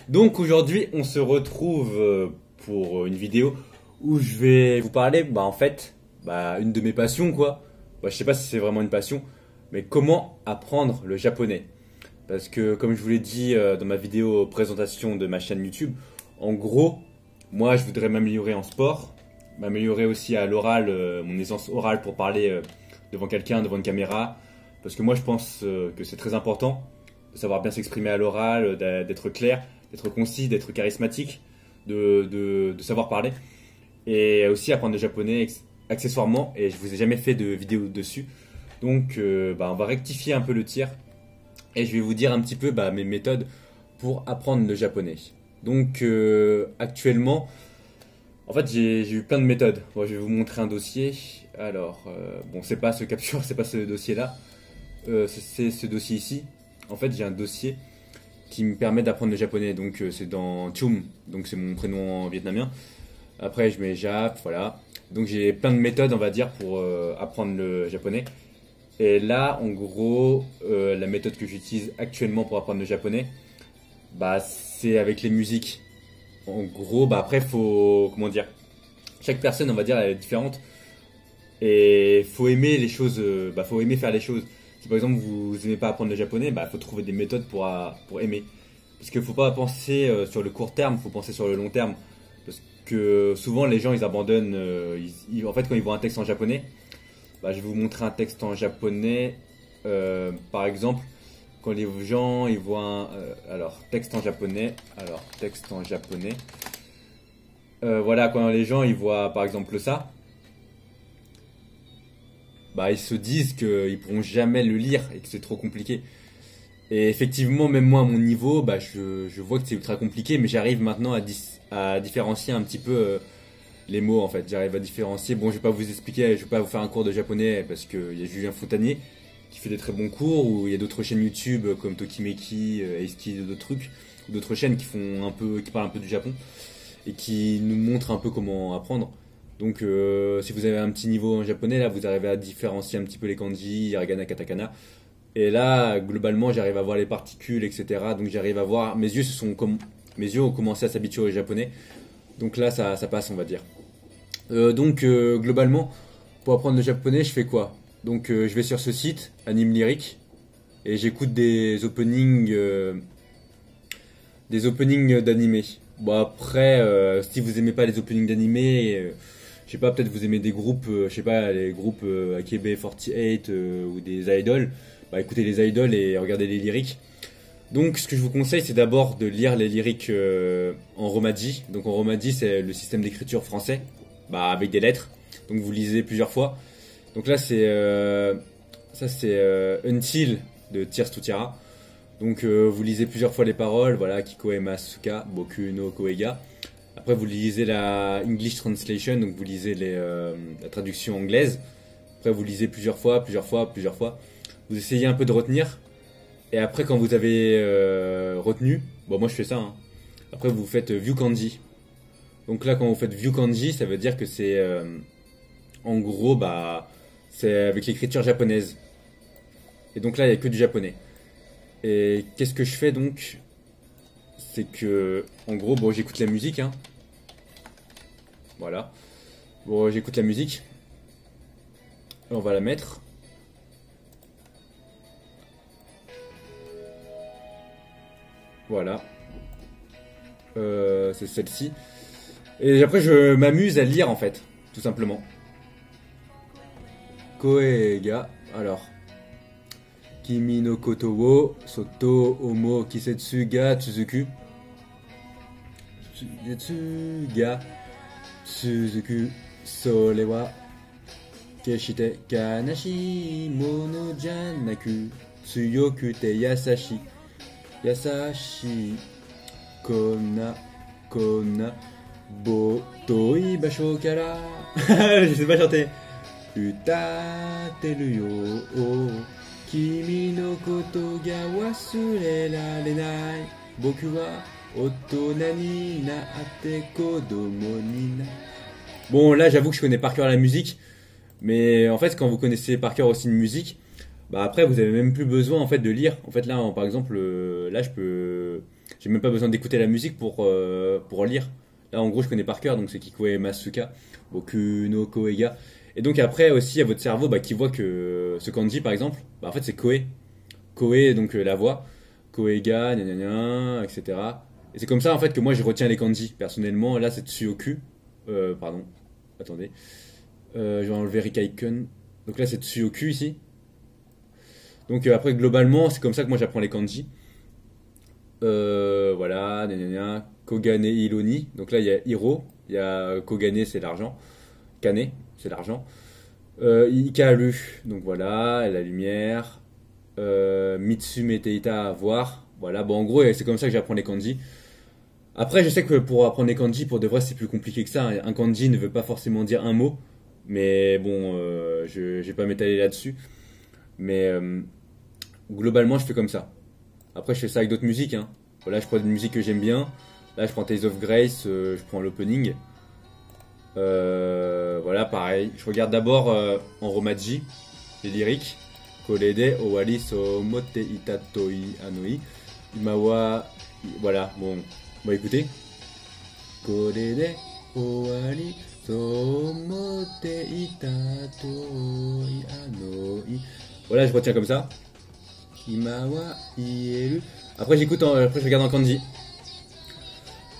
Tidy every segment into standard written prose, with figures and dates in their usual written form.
Donc aujourd'hui, on se retrouve pour une vidéo où je vais vous parler, en fait, une de mes passions, quoi. Je sais pas si c'est vraiment une passion, mais comment apprendre le japonais. Parce que, comme je vous l'ai dit dans ma vidéo présentation de ma chaîne YouTube, en gros, moi, je voudrais m'améliorer en sport, m'améliorer aussi à l'oral, mon aisance orale pour parler devant quelqu'un, devant une caméra. Parce que moi, je pense que c'est très important de savoir bien s'exprimer à l'oral, d'être clair, d'être concis, d'être charismatique, de savoir parler. Et aussi apprendre le japonais accessoirement. Et je vous ai jamais fait de vidéo dessus. Donc, on va rectifier un peu le tir. Et je vais vous dire un petit peu mes méthodes pour apprendre le japonais. Donc, actuellement, en fait, j'ai eu plein de méthodes. Bon, je vais vous montrer un dossier. Alors, c'est pas ce capture, c'est pas ce dossier-là. C'est ce dossier ici. En fait, j'ai un dossier qui me permet d'apprendre le japonais. Donc, c'est dans Chum. Donc, c'est mon prénom en vietnamien. Après, je mets Jap, voilà. Donc, j'ai plein de méthodes, on va dire, pour apprendre le japonais. Et là, en gros, la méthode que j'utilise actuellement pour apprendre le japonais, c'est avec les musiques. En gros, après, faut, comment dire, chaque personne, on va dire, elle est différente. Et faut aimer les choses, faut aimer faire les choses. Si par exemple vous aimez pas apprendre le japonais, faut trouver des méthodes pour aimer. Parce qu'il faut pas penser sur le court terme, faut penser sur le long terme. Parce que souvent les gens ils abandonnent, en fait quand ils voient un texte en japonais, je vais vous montrer un texte en japonais. Par exemple, quand les gens ils voient texte en japonais, voilà, quand les gens ils voient par exemple ça, ils se disent qu'ils pourront jamais le lire et que c'est trop compliqué. Et effectivement, même moi à mon niveau, je vois que c'est ultra compliqué, mais j'arrive maintenant à différencier un petit peu les mots en fait. J'arrive à différencier. Bon, je vais pas vous expliquer, je vais pas vous faire un cours de japonais parce qu'il y a Julien Fontanier qui fait des très bons cours, ou il y a d'autres chaînes YouTube comme Tokimeki, Aiski, d'autres trucs, d'autres chaînes qui parlent un peu du Japon et qui nous montrent un peu comment apprendre. Donc, si vous avez un petit niveau en japonais, là, vous arrivez à différencier un petit peu les kanji, hiragana, katakana. Et là, globalement, j'arrive à voir les particules, etc. Donc, j'arrive à voir. Mes yeux ont commencé à s'habituer au japonais. Donc là, ça passe, on va dire. Globalement, pour apprendre le japonais, je fais quoi? Donc, je vais sur ce site, Anime Lyric, et j'écoute des openings d'animé. Bon, après, si vous aimez pas les openings d'animé, je sais pas, peut-être vous aimez des groupes, je sais pas, les groupes AKB48 ou des idols, écoutez les idols et regardez les lyriques. Donc ce que je vous conseille, c'est d'abord de lire les lyriques en romaji. Donc en romaji, c'est le système d'écriture français, avec des lettres. Donc vous lisez plusieurs fois. Donc là c'est Until de Tears to Tiara. Donc vous lisez plusieurs fois les paroles, voilà, Kiko Masuka, Boku no Koega. Après, vous lisez la English Translation, donc vous lisez la traduction anglaise. Après, vous lisez plusieurs fois. Vous essayez un peu de retenir. Et après, quand vous avez retenu, moi je fais ça, hein. Après, vous faites View Kanji. Donc là, quand vous faites View Kanji, ça veut dire que c'est, en gros, c'est avec l'écriture japonaise. Et donc là, il n'y a que du japonais. Et qu'est-ce que je fais donc? C'est que, en gros, j'écoute la musique, hein. Voilà. Bon, j'écoute la musique. On va la mettre. Voilà. C'est celle-ci. Et après, je m'amuse à lire, en fait. Tout simplement. Koega. Alors. Kimi no koto wo soto omo kisetsu ga tsuzuku. Tsugetsu ga tsuzuku. Sore wa keshite kanashi mono janaku. Tsuyoku te yasashi. Yasashi. Kona. Botoi basho kara. Je sais pas chanter. Utateru yo. Kimi no koto ga wasureranai. Boku wa otona ni naate kodomo ni na. Bon, là, j'avoue que je connais par cœur la musique. Mais en fait, quand vous connaissez par cœur aussi une musique, après, vous avez même plus besoin en fait de lire. En fait, là, par exemple, là, je peux J'ai même pas besoin d'écouter la musique pour lire. Là, en gros, je connais par cœur, donc c'est Kikoe Masuka, Boku no Koega. Et donc après aussi, il y a votre cerveau qui voit que ce kanji, par exemple, en fait, c'est Koe. Koe, donc la voix. Koega, gna gna gna, etc. Et c'est comme ça, en fait, que moi, je retiens les kanji. Personnellement, là, c'est Tsuyoku. Pardon, attendez. Je vais enlever Rikaiken. Donc là, c'est Tsuyoku ici. Donc après, globalement, c'est comme ça que moi j'apprends les kanji. Voilà, gna gna gna. Kogane Hironi. Donc là, il y a Hiro. Il y a Kogane, c'est l'argent. Kane, c'est l'argent. Hikaru, donc voilà, la lumière. Mitsume Teita, voir. Voilà, bon, en gros, c'est comme ça que j'apprends les kanji. Après, je sais que pour apprendre les kanji, pour de vrai, c'est plus compliqué que ça. Un kanji ne veut pas forcément dire un mot. Mais bon, je vais pas m'étaler là-dessus. Mais globalement, je fais comme ça. Après, je fais ça avec d'autres musiques. Hein. Voilà, je prends une musique que j'aime bien. Là, je prends Tales of Grace, je prends l'opening. Voilà, pareil. Je regarde d'abord en romaji, les lyriques. Kolede, Owari, Somote, Itatoi, Anoi. Imawa. Voilà, bon. Bon, écoutez. Kolede, Owari, Somote, Itatoi, Anoi. Voilà, je retiens comme ça. Imawa, Ieru. Après, après, je regarde en kanji.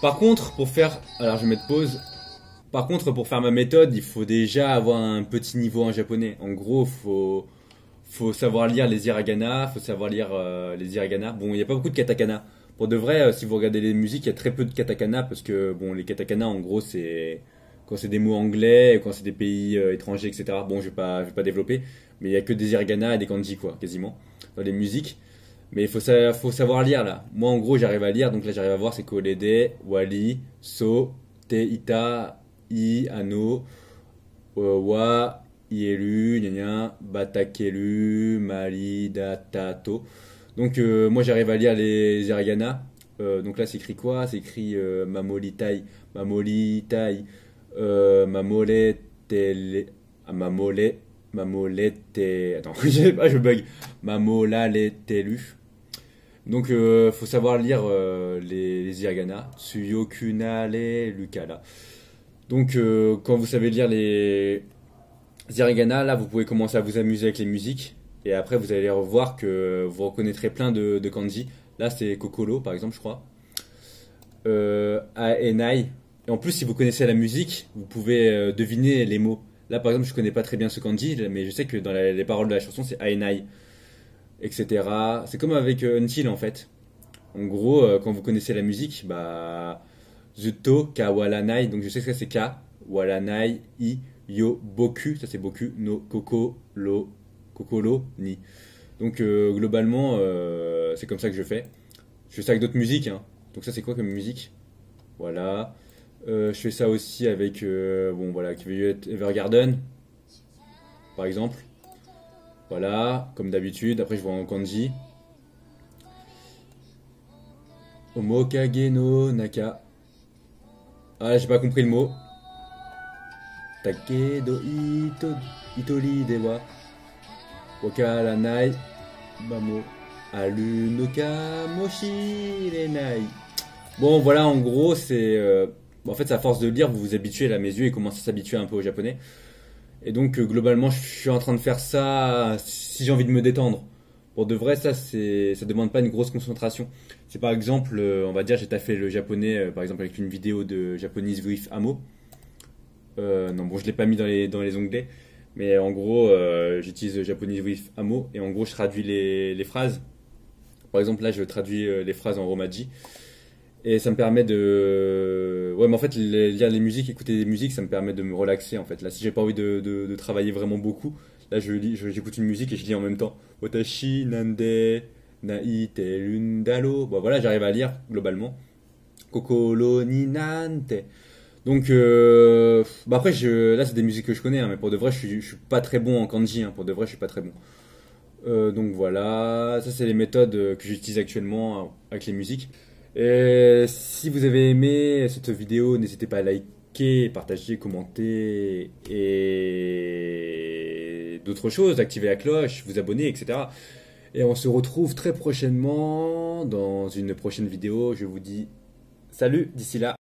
Par contre, pour faire. Alors, je vais mettre pause. Par contre, pour faire ma méthode, il faut déjà avoir un petit niveau en japonais. En gros, faut savoir lire les hiragana, faut savoir lire les hiragana. Bon, il n'y a pas beaucoup de katakana. Pour de vrai, si vous regardez les musiques, il y a très peu de katakana parce que bon, les katakana, en gros, c'est quand c'est des mots anglais, quand c'est des pays étrangers, etc. Bon, je vais pas développer, mais il y a que des hiragana et des kanji, quoi, quasiment, dans les musiques. Mais faut savoir lire là. Moi, en gros, j'arrive à lire, donc là, j'arrive à voir c'est Kolede, Wali, So, Te, Ita, I, Ano, Wa, Ielu, gna gna, Batakelu, Marida, Tato. Donc moi j'arrive à lire les hiragana. Donc là c'est écrit quoi? C'est écrit Mamolitai, Mamolitai, Mamole, Tele, Mamole, Mamolete. Attends, je bug. Mamolale Telu. Donc faut savoir lire les hiragana. Tsuyokunale Lukala. Donc quand vous savez lire les hiragana, là vous pouvez commencer à vous amuser avec les musiques. Et après vous allez revoir que vous reconnaîtrez plein de kanji. Là c'est Kokoro par exemple je crois. Aenai. Et en plus si vous connaissez la musique, vous pouvez deviner les mots. Là par exemple je connais pas très bien ce kanji, mais je sais que dans les paroles de la chanson c'est Aenai, etc. C'est comme avec Until en fait. En gros quand vous connaissez la musique, bah Zuto ka waranai, donc je sais que ça c'est ka, waranai, i, yo, boku, ça c'est boku, no, kokoro, ni. Donc globalement, c'est comme ça que je fais. Je fais ça avec d'autres musiques, hein. Donc ça c'est quoi comme musique? Voilà. Je fais ça aussi avec, bon voilà, qui veut être Evergarden, par exemple. Voilà, comme d'habitude. Après je vois en kanji. Omokage no naka. Ah, j'ai pas compris le mot. Takedo itori dewa wakaranai bamo aru no ka moshirenai. Bon, voilà, en gros, c'est en fait, c'est à force de lire, vous vous habituez là, mes yeux, et commencent à s'habituer un peu au japonais. Et donc, globalement, je suis en train de faire ça si j'ai envie de me détendre. Pour de vrai, ça demande pas une grosse concentration. C'est par exemple, on va dire, j'ai taffé le japonais, par exemple, avec une vidéo de Japanese with Amo. Non, bon, je l'ai pas mis dans les onglets. Mais en gros, j'utilise Japanese with Amo. Et en gros, je traduis les phrases. Par exemple, là, je traduis les phrases en romaji. Et ça me permet de... Ouais, mais en fait, lire les musiques, écouter des musiques, ça me permet de me relaxer, en fait. Là, si j'ai pas envie de travailler vraiment beaucoup, là, j'écoute une musique et je lis en même temps. Watashi, nande, naite, rundalo. Bon, voilà, j'arrive à lire, globalement. Kokoro ni nante. Donc, après, là, c'est des musiques que je connais, hein, mais pour de vrai, je suis pas très bon en kanji, hein. Pour de vrai, je suis pas très bon. Donc voilà, ça, c'est les méthodes que j'utilise actuellement avec les musiques. Et si vous avez aimé cette vidéo, n'hésitez pas à liker, partager, commenter et d'autres choses, activer la cloche, vous abonner, etc. Et on se retrouve très prochainement dans une prochaine vidéo. Je vous dis salut d'ici là.